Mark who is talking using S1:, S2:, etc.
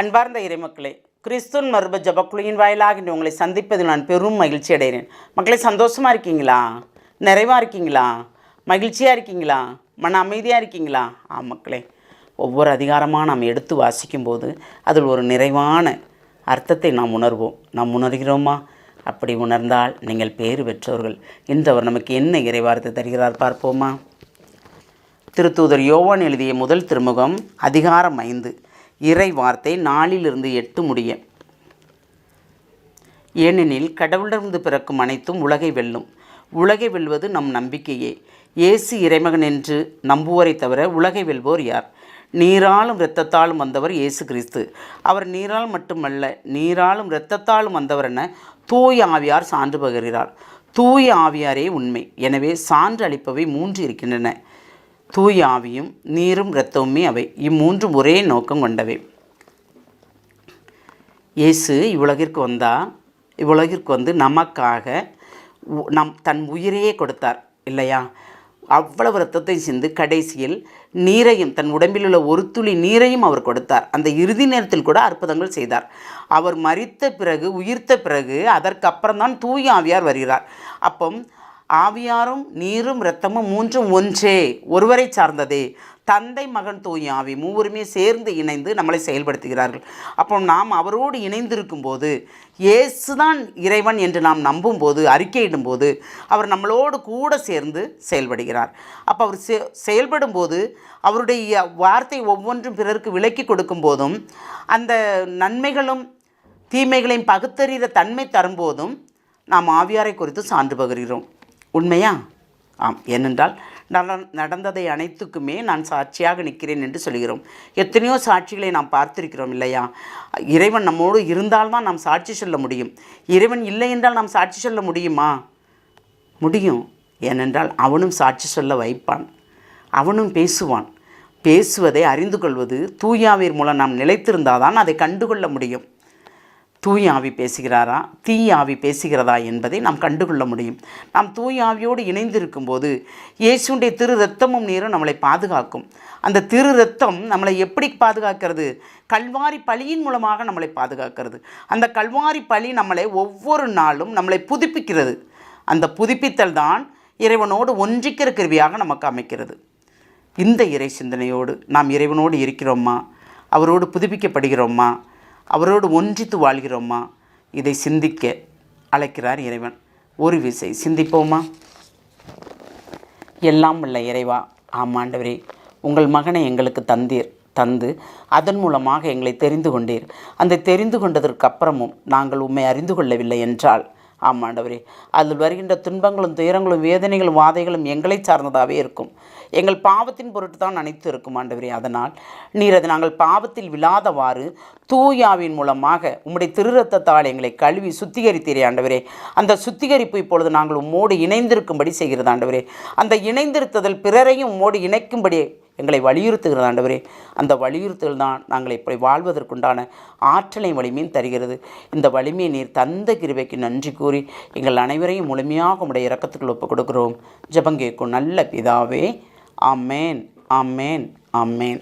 S1: அன்பார்ந்த இறைமக்களே, கிறிஸ்துவின் மறுப ஜபக்குழுவின் வாயிலாக இன்று உங்களை சந்திப்பதில் நான் பெரும் மகிழ்ச்சி அடைகிறேன். மக்களை, சந்தோஷமாக இருக்கீங்களா? நிறைவாக இருக்கீங்களா? மகிழ்ச்சியாக இருக்கீங்களா? மன அமைதியாக இருக்கீங்களா? மக்களே, ஒவ்வொரு அதிகாரமாக நாம் எடுத்து வாசிக்கும்போது அதில் ஒரு நிறைவான அர்த்தத்தை நாம் உணர்வோம். நாம் உணர்கிறோமா? அப்படி உணர்ந்தால் நீங்கள் பேறு பெற்றவர்கள். இன்றவர் நமக்கு என்ன இறைவார்த்தை தருகிறார் பார்ப்போமா? திருத்தூதர் யோவான் எழுதிய முதல் திருமுகம் அதிகாரம் 5 இறை வார்த்தை 4-8 முடிய. ஏனெனில் கடவுளிடமிருந்து பிறக்கும் அனைத்தும் உலகை வெல்லும். உலகை வெல்வது நம் நம்பிக்கையே. இயேசு இறைமகன் என்று நம்புவோரை தவிர உலகை வெல்வோர் யார்? நீராலும் இரத்தத்தாலும் வந்தவர் இயேசு கிறிஸ்து. அவர் நீரால் மட்டுமல்ல, நீராலும் இரத்தத்தாலும் வந்தவர் என தூய ஆவியார் சான்று பகர்கிறார். தூய ஆவியாரே உண்மை. எனவே சான்று அளிப்பவை 3 இருக்கின்றன. தூய ஆவியும் நீரும் இரத்தமுமே அவை. இம்மூன்றும் ஒரே நோக்கம் கொண்டவை. இயேசு இவ்வுலகிற்கு வந்து நமக்காக தன் உயிரையே கொடுத்தார் இல்லையா? அவ்வளவு இரத்தத்தை சிந்து கடைசியில் நீரையும், தன் உடம்பில் உள்ள ஒரு துளி நீரையும் அவர் கொடுத்தார். அந்த இறுதி நேரத்தில் கூட அற்புதங்கள் செய்தார். அவர் மரித்த பிறகு, உயிர்த்த பிறகு, அதற்கப்புறம்தான் தூய ஆவியார் வருகிறார். அப்போ ஆவியாரும் நீரும் இரத்தமும் 3 ஒன்றே, ஒருவரை சார்ந்ததே. தந்தை, மகன், தூய ஆவி மூவருமே சேர்ந்து இணைந்து நம்மளை செயல்படுத்துகிறார்கள். அப்போ நாம் அவரோடு இணைந்திருக்கும்போது, இயேசுதான் இறைவன் என்று நாம் நம்பும்போது, அறிக்கையிடும்போது, அவர் நம்மளோடு கூட சேர்ந்து செயல்படுகிறார். அப்போ அவர் செயல்படும்போது, அவருடைய வார்த்தை ஒவ்வொன்றும் பிறருக்கு விளக்கி கொடுக்கும் போதும், அந்த நன்மைகளும் தீமைகளையும் பகுத்தறிகிற தன்மை தரும்போதும் நாம் ஆவியாரை குறித்து சான்று பகர்கிறோம். உண்மையா? ஆம். ஏனென்றால் நடந்ததை அனைத்துக்குமே நான் சாட்சியாக நிற்கிறேன் என்று சொல்கிறோம். எத்தனையோ சாட்சிகளை நாம் பார்த்திருக்கிறோம் இல்லையா? இறைவன் நம்மோடு இருந்தால்தான் நாம் சாட்சி சொல்ல முடியும். இறைவன் இல்லை என்றால் நாம் சாட்சி சொல்ல முடியுமா? முடியும். ஏனென்றால் அவனும் சாட்சி சொல்ல வைப்பான். அவனும் பேசுவான். பேசுவதை அறிந்து கொள்வது தூயாவின் மூலம் நாம் நிலைத்திருந்தால் தான் அதை கண்டுகொள்ள முடியும். தூய ஆவி பேசுகிறாரா, தீய ஆவி பேசுகிறதா என்பதை நாம் கண்டுகொள்ள முடியும். நாம் தூய ஆவியோடு இணைந்திருக்கும்போது இயேசுடைய திரு இரத்தமும் நீரும் நம்மளை பாதுகாக்கும். அந்த திரு இரத்தம் நம்மளை எப்படி பாதுகாக்கிறது? கல்வாரி பலியின் மூலமாக நம்மளை பாதுகாக்கிறது. அந்த கல்வாரி பலி நம்மளை ஒவ்வொரு நாளும் நம்மளை புதுப்பிக்கிறது. அந்த புதுப்பித்தல் தான் இறைவனோடு ஒன்றிக்கிற கிருவியாக நமக்கு அமைக்கிறது. இந்த இறை சிந்தனையோடு நாம் இறைவனோடு இருக்கிறோமா? அவரோடு புதுப்பிக்கப்படுகிறோமா? அவரோடு ஒன்றித்து வாழ்கிறோமா? இதை சிந்திக்க அழைக்கிறார் இறைவன். ஒரு விசை சிந்திப்போமா? எல்லாம் உள்ள இறைவா, ஆமாண்டவரே, உங்கள் மகனை எங்களுக்கு தந்து அதன் மூலமாக எங்களை தெரிந்து கொண்டீர். அந்த தெரிந்து கொண்டதற்கு அப்புறமும் நாங்கள் உம்மை அறிந்து கொள்ளவில்லை என்றால், ஆமாண்டவரே, அதில் வருகின்ற துன்பங்களும் துயரங்களும் வேதனைகளும் வாதைகளும் எங்களை சார்ந்ததாகவே இருக்கும். எங்கள் பாவத்தின் பொருட்டு தான் அனைத்து இருக்கும் ஆண்டவரே. அதனால் நீர் அதை நாங்கள் பாவத்தில் விழாதவாறு தூயாவின் மூலமாக உம்முடைய திரு இரத்தத்தால் எங்களை கழுவி சுத்திகரித்தீரே ஆண்டவரே. அந்த சுத்திகரிப்பு இப்பொழுது நாங்கள் உம்மோடு இணைந்திருக்கும்படி செய்கிறது ஆண்டவரே. அந்த இணைந்திருத்ததில் பிறரையும் உம்மோடு இணைக்கும்படி எங்களை வலியுறுத்துகிறது ஆண்டவரே. அந்த வலியுறுத்தல் தான் நாங்கள் இப்படி வாழ்வதற்குண்டான ஆற்றலை வலிமையும் தருகிறது. இந்த வலிமையை நீர் தந்த கிருபைக்கு நன்றி கூறி எங்கள் அனைவரையும் முழுமையாக உடைய இரக்கத்துக்குள் ஒப்புக் கொடுக்கிறோம். ஜெபங்கேக்கும் நல்ல பிதாவே. ஆமேன், ஆமேன், ஆமேன்.